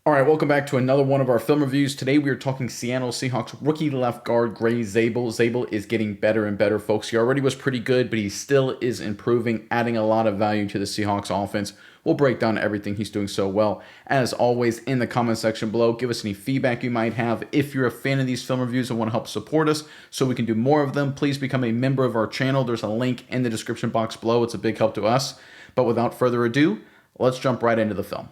All right, welcome back to another one of our film reviews. Today we are talking Seattle Seahawks rookie left guard Grey Zabel. Zabel is getting better and better, folks. He already was pretty good, but he still is improving, adding a lot of value to the Seahawks offense. We'll break down everything he's doing so well. As always, in the comment section below, give us any feedback you might have. If you're a fan of these film reviews and want to help support us so we can do more of them, please become a member of our channel. There's a link in the description box below. It's a big help to us. But without further ado, let's jump right into the film.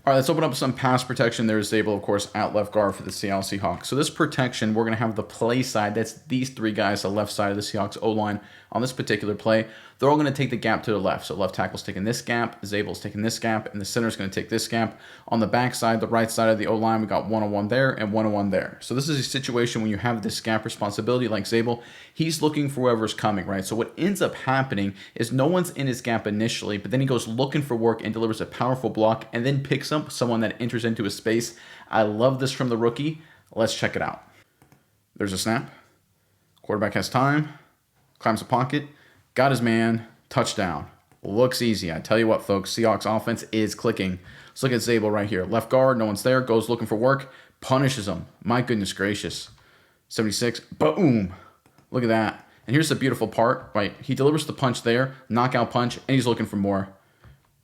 All right, let's open up some pass protection. There's Zabel, of course, at left guard for the Seattle Seahawks. So this protection, we're going to have the play side. That's these three guys, the left side of the Seahawks O-line on this particular play. They're all going to take the gap to the left. So left tackle's taking this gap, Zabel's taking this gap, and the center's going to take this gap. On the back side, the right side of the O-line, we got one-on-one there and one-on-one there. So this is a situation when you have this gap responsibility like Zabel, he's looking for whoever's coming, right? So what ends up happening is no one's in his gap initially, but then he goes looking for work and delivers a powerful block and then picks up someone that enters into his space. I love this from the rookie. Let's check it out. There's a snap. Quarterback has time. Climbs the pocket. Got his man. Touchdown. Looks easy. I tell you what, folks, Seahawks offense is clicking. Let's look at Zabel right here. Left guard, no one's there. Goes looking for work. Punishes him. My goodness gracious. 76. Boom. Look at that. And here's the beautiful part, right? He delivers the punch there. Knockout punch. And he's looking for more.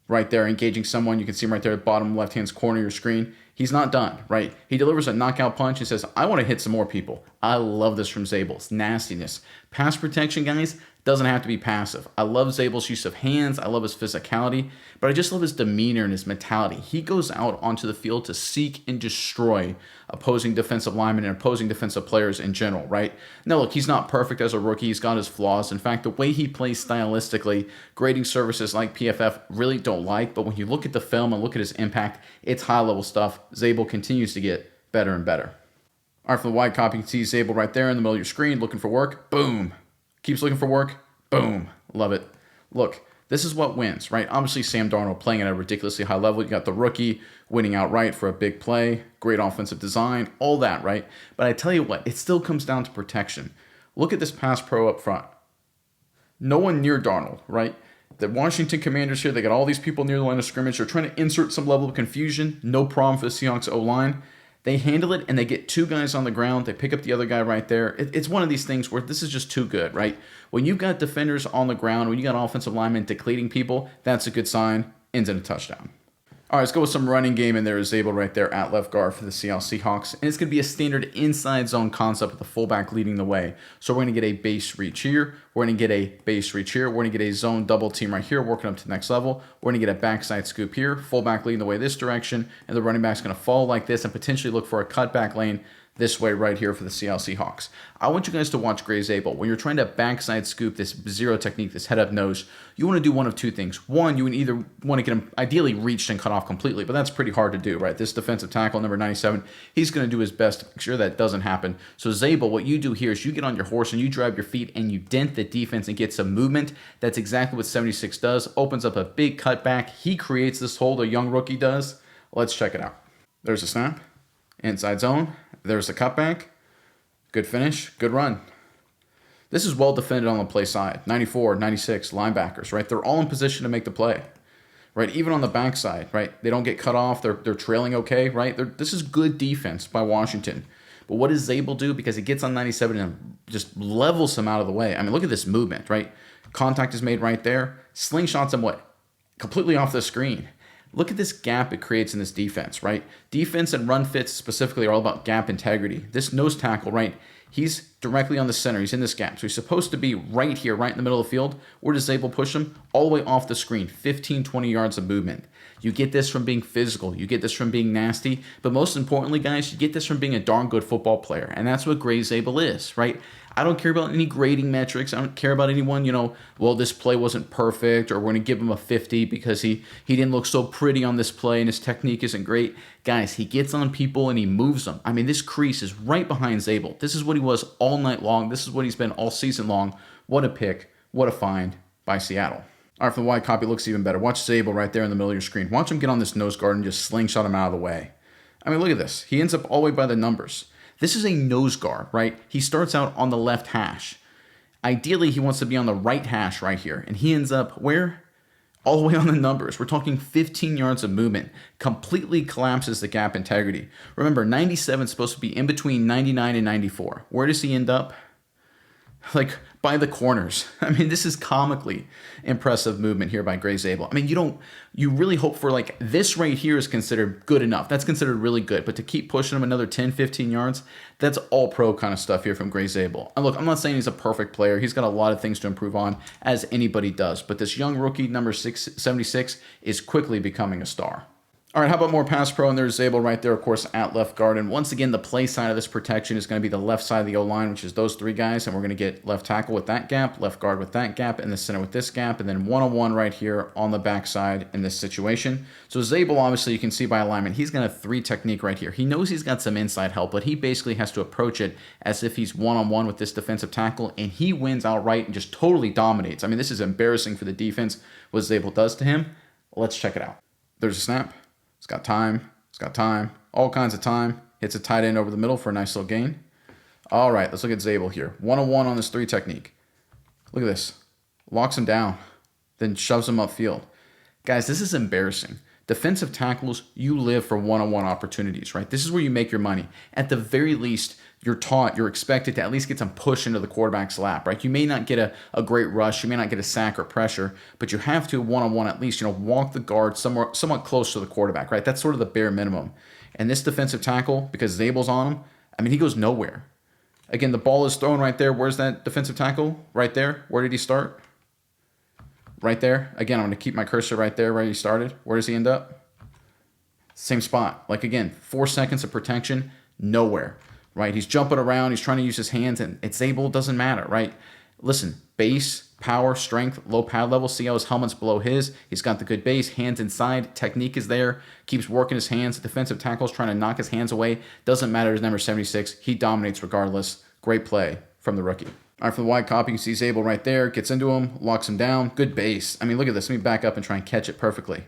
Right there, engaging someone. You can see him right there at the bottom left-hand corner of your screen. He's not done, right? He delivers a knockout punch and says, I want to hit some more people. I love this from Zabel. It's nastiness. Pass protection, guys, doesn't have to be passive. I love Zabel's use of hands. I love his physicality, but I just love his demeanor and his mentality. He goes out onto the field to seek and destroy opposing defensive linemen and opposing defensive players in general, right? Now, look, he's not perfect as a rookie. He's got his flaws. In fact, the way he plays stylistically, grading services like PFF really don't like, but when you look at the film and look at his impact, it's high-level stuff. Zabel continues to get better and better. All right, for the wide copy, you can see Zabel right there in the middle of your screen, looking for work. Boom. Keeps looking for work. Boom. Love it. Look, this is what wins, right? Obviously, Sam Darnold playing at a ridiculously high level. You got the rookie winning outright for a big play, great offensive design, all that, right? But I tell you what, it still comes down to protection. Look at this pass pro up front. No one near Darnold, right? The Washington Commanders here, they got all these people near the line of scrimmage. They're trying to insert some level of confusion. No problem for the Seahawks O-line. They handle it, and they get two guys on the ground. They pick up the other guy right there. It's one of these things where this is just too good, right? When you've got defenders on the ground, when you got offensive linemen depleting people, that's a good sign. Ends in a touchdown. All right, let's go with some running game, and there is Zabel right there at left guard for the Seattle Seahawks. And it's going to be a standard inside zone concept with the fullback leading the way. So we're going to get a base reach here. We're going to get a base reach here. We're going to get a zone double team right here, working up to the next level. We're going to get a backside scoop here, fullback leading the way this direction, and the running back's going to fall like this and potentially look for a cutback lane this way right here for the Seattle Seahawks. I want you guys to watch Grey Zabel. When you're trying to backside scoop this zero technique, this head up nose, you want to do one of two things. One, you either want to get him ideally reached and cut off completely, but that's pretty hard to do, right? This defensive tackle, number 97, he's going to do his best to make sure that doesn't happen. So Zabel, what you do here is you get on your horse and you drive your feet and you dent the defense and get some movement. That's exactly what 76 does. Opens up a big cutback. He creates this hole, the young rookie does. Let's check it out. There's a snap. Inside zone. There's the cutback. Good finish. Good run. This is well defended on the play side. 94, 96 linebackers, right? They're all in position to make the play, right? Even on the backside, right? They don't get cut off. They're trailing okay, right? This is good defense by Washington. But what does Zabel do? Because he gets on 97 and just levels him out of the way. I mean, look at this movement, right? Contact is made right there. Slingshots him what? Completely off the screen. Look at this gap it creates in this defense, right? Defense and run fits specifically are all about gap integrity. This nose tackle, right? He's directly on the center. He's in this gap. So he's supposed to be right here, right in the middle of the field. Where does Zabel push him? All the way off the screen, 15, 20 yards of movement. You get this from being physical. You get this from being nasty. But most importantly, guys, you get this from being a darn good football player. And that's what Grey Zabel is, right? I don't care about any grading metrics. I don't care about anyone, well, this play wasn't perfect, or we're going to give him a 50 because he didn't look so pretty on this play and his technique isn't great. Guys, he gets on people and he moves them. I mean, this crease is right behind Zabel. This is what he was all night long. This is what he's been all season long. What a pick. What a find by Seattle. All right, for the wide copy, looks even better. Watch Zabel right there in the middle of your screen. Watch him get on this nose guard and just slingshot him out of the way. I mean, look at this. He ends up all the way by the numbers. This is a nose guard, right? He starts out on the left hash. Ideally, he wants to be on the right hash right here. And he ends up where? All the way on the numbers. We're talking 15 yards of movement. Completely collapses the gap integrity. Remember, 97 is supposed to be in between 99 and 94. Where does he end up? Like by the corners. I mean, this is comically impressive movement here by Grey Zabel. I mean, you really hope for like this right here is considered good enough. That's considered really good. But to keep pushing him another 10, 15 yards, that's all pro kind of stuff here from Grey Zabel. And look, I'm not saying he's a perfect player. He's got a lot of things to improve on, as anybody does. But this young rookie, number 76, is quickly becoming a star. All right, how about more pass pro? And there's Zabel right there, of course, at left guard. And once again, the play side of this protection is going to be the left side of the O-line, which is those three guys. And we're going to get left tackle with that gap, left guard with that gap, and the center with this gap, and then one-on-one right here on the backside in this situation. So Zabel, obviously, you can see by alignment, he's got a 3 technique right here. He knows he's got some inside help, but he basically has to approach it as if he's one-on-one with this defensive tackle, and he wins outright and just totally dominates. I mean, this is embarrassing for the defense, what Zabel does to him. Let's check it out. There's a snap. It's got time. It's got time. All kinds of time. Hits a tight end over the middle for a nice little gain. All right, let's look at Zabel here. 1-on-1 on this 3 technique. Look at this. Locks him down. Then shoves him upfield. Guys, this is embarrassing. Defensive tackles, you live for one-on-one opportunities, right? This is where you make your money. At the very least, you're expected to at least get some push into the quarterback's lap, right? You may not get a great rush, you may not get a sack or pressure, but you have to one-on-one at least, walk the guard somewhat close to the quarterback, right? That's sort of the bare minimum. And this defensive tackle, because Zabel's on him, I mean, he goes nowhere. Again, the ball is thrown right there. Where's that defensive tackle? Right there. Where did he start? Right there. Again, I'm going to keep my cursor right there where he started. Where does he end up? Same spot. Like, again, 4 seconds of protection, nowhere. Right? He's jumping around. He's trying to use his hands, and it's Zabel. Doesn't matter, right? Listen, base, power, strength, low pad level. See how his helmet's below his. He's got the good base, hands inside. Technique is there. Keeps working his hands. The defensive tackle's trying to knock his hands away. Doesn't matter. His number 76. He dominates regardless. Great play from the rookie. All right, for the wide copy, you can see Zabel right there. Gets into him, locks him down. Good base. I mean, look at this. Let me back up and try and catch it perfectly.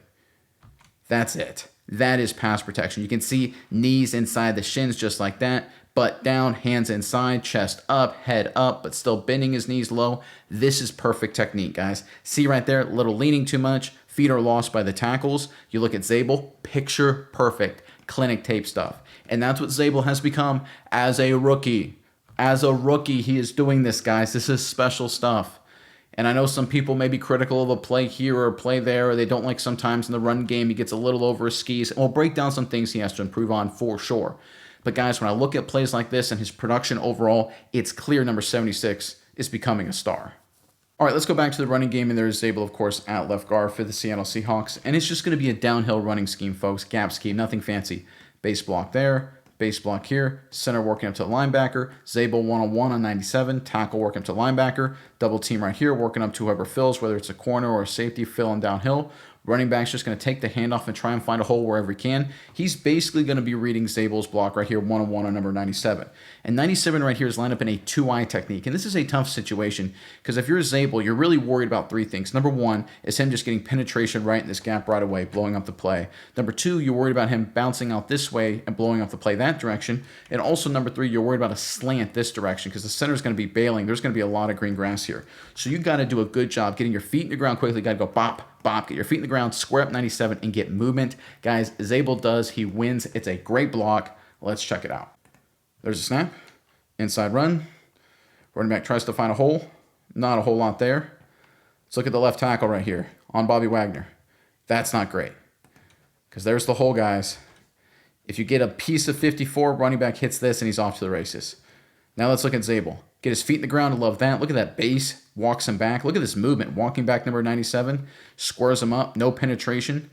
That's it. That is pass protection. You can see knees inside the shins just like that. Butt down, hands inside, chest up, head up, but still bending his knees low. This is perfect technique, guys. See right there, a little leaning too much. Feet are lost by the tackles. You look at Zabel, picture perfect. Clinic tape stuff. And that's what Zabel has become as a rookie. As a rookie, he is doing this, guys. This is special stuff. And I know some people may be critical of a play here or a play there, or they don't like sometimes in the run game he gets a little over his skis. And we'll break down some things he has to improve on for sure. But guys, when I look at plays like this and his production overall, it's clear number 76 is becoming a star. All right, let's go back to the running game, and there's Zabel, of course, at left guard for the Seattle Seahawks. And it's just going to be a downhill running scheme, folks. Gap scheme, nothing fancy. Base block there. Base block here, center working up to the linebacker, Zabel one-on-one on 97, tackle working up to linebacker, double team right here, working up to whoever fills, whether it's a corner or a safety, filling downhill. Running back's just going to take the handoff and try and find a hole wherever he can. He's basically going to be reading Zabel's block right here, one-on-one on number 97. And 97 right here is lined up in a 2-eye technique. And this is a tough situation because if you're Zabel, you're really worried about 3 things. Number 1 is him just getting penetration right in this gap right away, blowing up the play. Number 2, you're worried about him bouncing out this way and blowing up the play that direction. And also number 3, you're worried about a slant this direction because the center is going to be bailing. There's going to be a lot of green grass here. So you got to do a good job getting your feet in the ground quickly. You got to go bop, bop, get your feet in the ground, square up 97, and get movement. Guys, Zabel does. He wins. It's a great block. Let's check it out. There's a snap. Inside run. Running back tries to find a hole. Not a whole lot there. Let's look at the left tackle right here on Bobby Wagner. That's not great because there's the hole, guys. If you get a piece of 54, running back hits this, and he's off to the races. Now let's look at Zabel. Get his feet in the ground. I love that. Look at that base. Walks him back. Look at this movement. Walking back number 97. Squares him up. No penetration.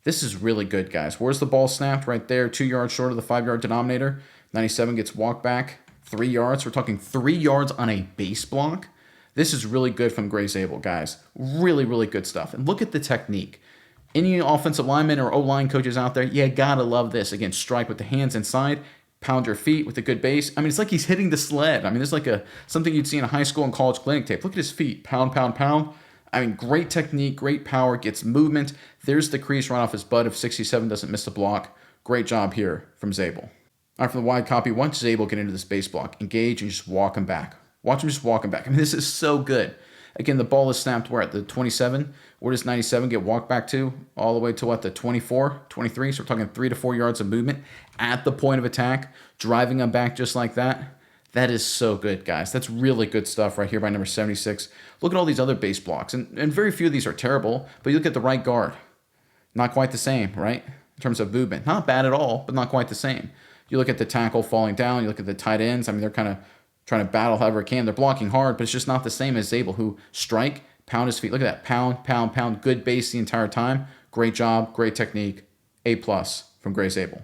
This is really good, guys. Where's the ball snapped? Right there. 2 yards short of the 5-yard denominator. 97 gets walked back 3 yards. We're talking 3 yards on a base block. This is really good from Grey Zabel, guys. Really, really good stuff. And look at the technique. Any offensive linemen or O-line coaches out there, you gotta love this. Again, strike with the hands inside. Pound your feet with a good base. I mean, it's like he's hitting the sled. I mean, there's like something you'd see in a high school and college clinic tape. Look at his feet. Pound, pound, pound. I mean, great technique, great power, gets movement. There's the crease right off his butt if 67 doesn't miss the block. Great job here from Zabel. All right, for the wide copy, once Zabel get into this base block, engage and just walk him back. Watch him just walk him back. I mean, this is so good. Again, the ball is snapped where at the 27. Where does 97 get walked back to? All the way to what, the 24, 23? So we're talking 3 to 4 yards of movement at the point of attack, driving them back just like that. That is so good, guys. That's really good stuff right here by number 76. Look at all these other base blocks, and very few of these are terrible, but you look at the right guard. Not quite the same, right? In terms of movement. Not bad at all, but not quite the same. You look at the tackle falling down, you look at the tight ends. I mean, they're kind of trying to battle however it can. They're blocking hard, but it's just not the same as Zabel, who strike, pound his feet. Look at that. Pound, pound, pound. Good base the entire time. Great job, great technique. A+ from Grey Zabel.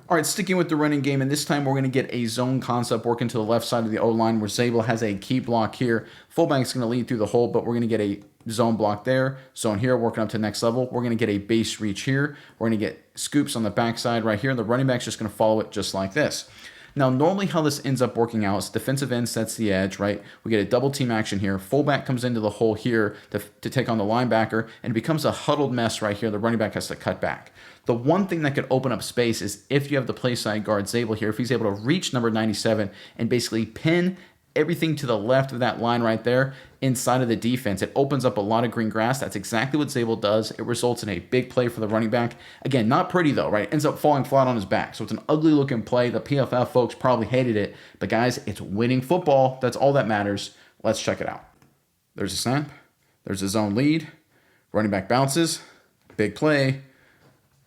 All right, sticking with the running game, and this time we're going to get a zone concept working to the left side of the O-line where Zabel has a key block here. Fullback's going to lead through the hole, but we're going to get a zone block there. Zone here, working up to the next level. We're going to get a base reach here. We're going to get scoops on the backside right here, and the running back's just going to follow it just like this. Now, normally how this ends up working out is defensive end sets the edge, right? We get a double team action here. Fullback comes into the hole here to take on the linebacker, and it becomes a huddled mess right here. The running back has to cut back. The one thing that could open up space is if you have the play side guard Zabel here, if he's able to reach number 97 and basically pin everything to the left of that line right there inside of the defense. It opens up a lot of green grass. That's exactly what Zabel does. It results in a big play for the running back. Again, not pretty though, right? Ends up falling flat on his back. So it's an ugly looking play. The PFF folks probably hated it. But guys, it's winning football. That's all that matters. Let's check it out. There's a snap. There's a zone lead. Running back bounces. Big play.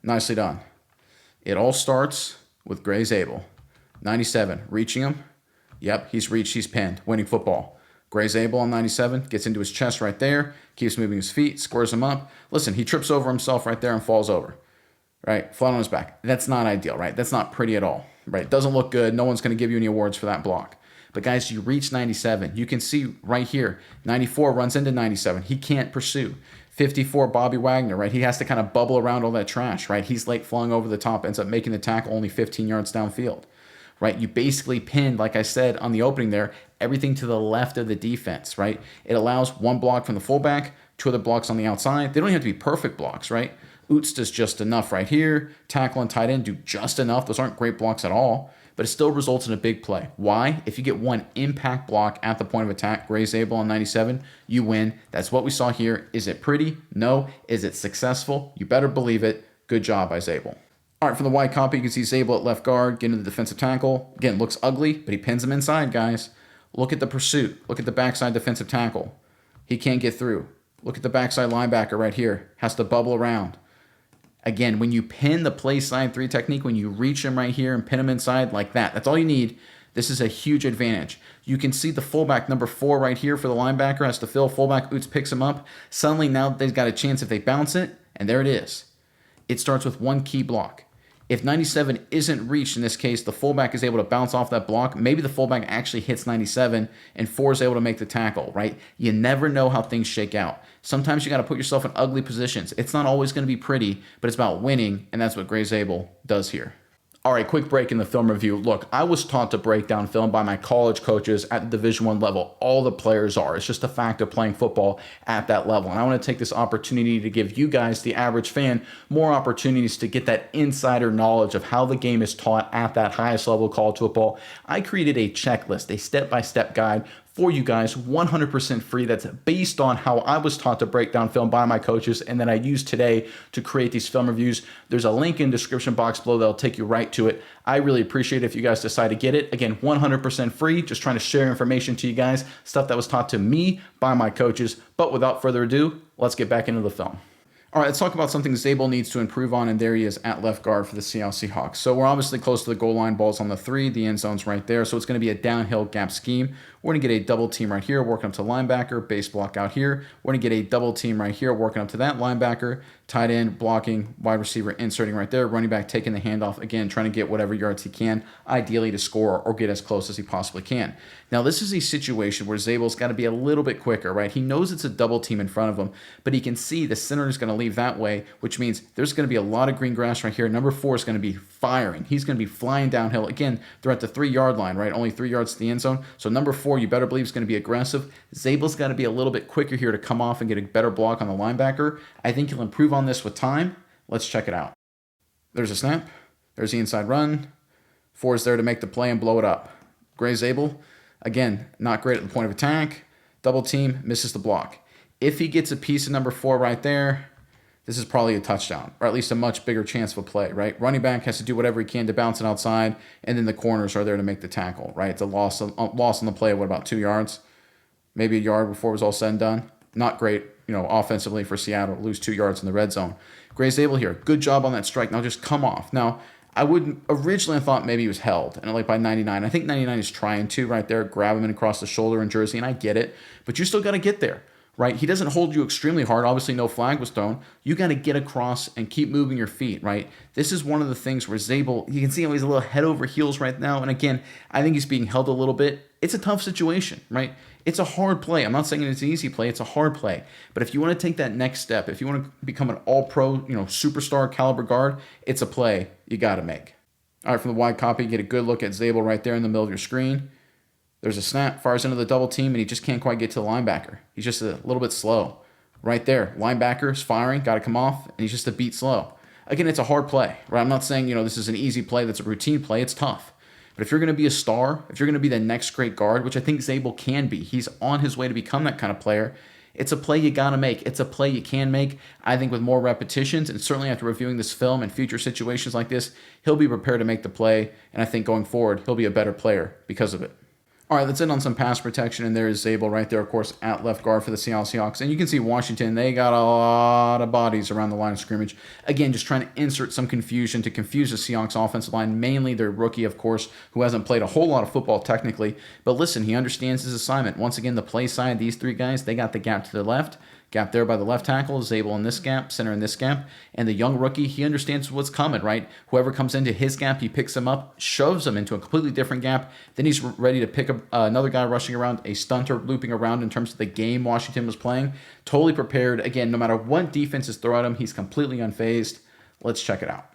Nicely done. It all starts with Grey Zabel. 97, reaching him. Yep, he's reached, he's pinned. Winning football. Grey Zabel on 97, gets into his chest right there, keeps moving his feet, squares him up. Listen, he trips over himself right there and falls over. Right, flat on his back. That's not ideal, right? That's not pretty at all. Right, doesn't look good. No one's going to give you any awards for that block. But guys, you reach 97. You can see right here, 94 runs into 97. He can't pursue. 54, Bobby Wagner, right? He has to kind of bubble around all that trash, right? He's late flung over the top, ends up making the tackle only 15 yards downfield, right? You basically pinned, like I said on the opening there, everything to the left of the defense, right? It allows one block from the fullback, two other blocks on the outside. They don't have to be perfect blocks, right? Oots does just enough right here. Tackle and tight end do just enough. Those aren't great blocks at all, but it still results in a big play. Why? If you get one impact block at the point of attack, Grey Zabel on 97, you win. That's what we saw here. Is it pretty? No. Is it successful? You better believe it. Good job by Zabel. All right, from the wide copy, you can see Zabel at left guard, getting to the defensive tackle. Again, looks ugly, but he pins him inside, guys. Look at the pursuit. Look at the backside defensive tackle. He can't get through. Look at the backside linebacker right here. Has to bubble around. Again, when you pin the play side 3 technique, when you reach him right here and pin him inside like that, that's all you need. This is a huge advantage. You can see the fullback, number 4 right here for the linebacker, has to fill. Fullback Oots picks him up. Suddenly now they've got a chance if they bounce it, and there it is. It starts with one key block. If 97 isn't reached, in this case, the fullback is able to bounce off that block. Maybe the fullback actually hits 97 and 4 is able to make the tackle, right? You never know how things shake out. Sometimes you got to put yourself in ugly positions. It's not always going to be pretty, but it's about winning, and that's what Grey Zabel does here. All right, quick break in the film review. Look, I was taught to break down film by my college coaches at the Division I level. All the players are. It's just a fact of playing football at that level. And I want to take this opportunity to give you guys, the average fan, more opportunities to get that insider knowledge of how the game is taught at that highest level of college football. I created a checklist, a step-by-step guide for you guys, 100% free. That's based on how I was taught to break down film by my coaches and that I use today to create these film reviews. There's a link in the description box below that'll take you right to it. I really appreciate it if you guys decide to get it. Again, 100% free, just trying to share information to you guys, stuff that was taught to me by my coaches. But without further ado, let's get back into the film. All right, let's talk about something Zabel needs to improve on, and there he is at left guard for the Seattle Seahawks. So we're obviously close to the goal line. Ball's on the 3. The end zone's right there. So it's going to be a downhill gap scheme. We're going to get a double team right here, working up to linebacker, base block out here. We're going to get a double team right here, working up to that linebacker, tight end, blocking, wide receiver, inserting right there, running back taking the handoff, again, trying to get whatever yards he can, ideally to score or get as close as he possibly can. Now, this is a situation where Zabel's got to be a little bit quicker, right? He knows it's a double team in front of him, but he can see the center is going to leave that way, which means there's going to be a lot of green grass right here. Number 4 is going to be firing. He's going to be flying downhill. Again, they're at the 3-yard line, right? Only 3 yards to the end zone. So number 4, you better believe, is going to be aggressive. Zabel's got to be a little bit quicker here to come off and get a better block on the linebacker. I think he'll improve on this with time. Let's check it out. There's a snap. There's the inside run. 4 is there to make the play and blow it up. Grey Zabel, again, not great at the point of attack. Double team, misses the block. If he gets a piece of number 4 right there, this is probably a touchdown, or at least a much bigger chance of a play, right? Running back has to do whatever he can to bounce it outside, and then the corners are there to make the tackle, right? It's a loss on the play of, what, about 2 yards? Maybe a yard before it was all said and done. Not great, offensively for Seattle. Lose 2 yards in the red zone. Grey Zabel here. Good job on that strike. Now just come off. Now, I would originally thought maybe he was held, and like by 99. I think 99 is trying to right there grab him and across the shoulder in jersey, and I get it, but you still got to get there, right? He doesn't hold you extremely hard. Obviously, no flag was thrown. You got to get across and keep moving your feet, right? This is one of the things where Zabel, you can see how he's a little head over heels right now, and again, I think he's being held a little bit. It's a tough situation, right? It's a hard play. I'm not saying it's an easy play. It's a hard play. But if you want to take that next step, if you want to become an all-pro, superstar caliber guard, it's a play you got to make. All right, from the wide copy, get a good look at Zabel right there in the middle of your screen. There's a snap, fires into the double team, and he just can't quite get to the linebacker. He's just a little bit slow. Right there, linebacker's firing, got to come off, and he's just a beat slow. Again, it's a hard play, right? I'm not saying, this is an easy play, that's a routine play. It's tough. But if you're going to be a star, if you're going to be the next great guard, which I think Zabel can be, he's on his way to become that kind of player, it's a play you got to make. It's a play you can make. I think with more repetitions, and certainly after reviewing this film and future situations like this, he'll be prepared to make the play, and I think going forward, he'll be a better player because of it. All right, let's end on some pass protection, and there is Zabel right there, of course, at left guard for the Seattle Seahawks. And you can see Washington, they got a lot of bodies around the line of scrimmage. Again, just trying to insert some confusion to confuse the Seahawks offensive line, mainly their rookie, of course, who hasn't played a whole lot of football technically. But listen, he understands his assignment. Once again, the play side, these 3 guys, they got the gap to the left. Gap there by the left tackle, Zabel in this gap, center in this gap, and the young rookie, he understands what's coming, right? Whoever comes into his gap, he picks him up, shoves him into a completely different gap, then he's ready to pick up another guy rushing around, a stunter looping around in terms of the game Washington was playing. Totally prepared. Again, no matter what defenses throw at him, he's completely unfazed. Let's check it out.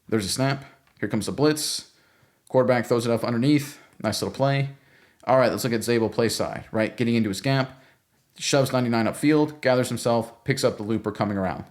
There's a snap. Here comes the blitz. Quarterback throws it up underneath. Nice little play. All right, let's look at Zabel play side, right? Getting into his gap. Shoves 99 upfield, gathers himself, picks up the looper coming around.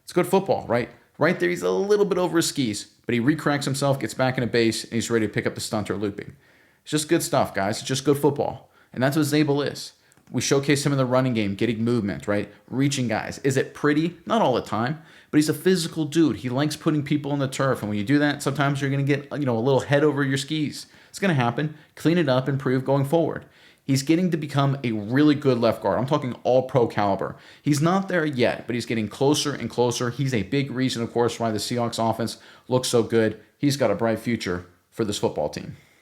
It's good football, right? Right there, he's a little bit over his skis, but he recracks himself, gets back in a base, and he's ready to pick up the stunter looping. It's just good stuff, guys. It's just good football. And that's what Zabel is. We showcase him in the running game, getting movement, right? Reaching guys. Is it pretty? Not all the time, but he's a physical dude. He likes putting people on the turf, and when you do that, sometimes you're going to get, a little head over your skis. It's going to happen. Clean it up, improve going forward. He's getting to become a really good left guard. I'm talking all-pro caliber. He's not there yet, but he's getting closer and closer. He's a big reason, of course, why the Seahawks offense looks so good. He's got a bright future for this football team.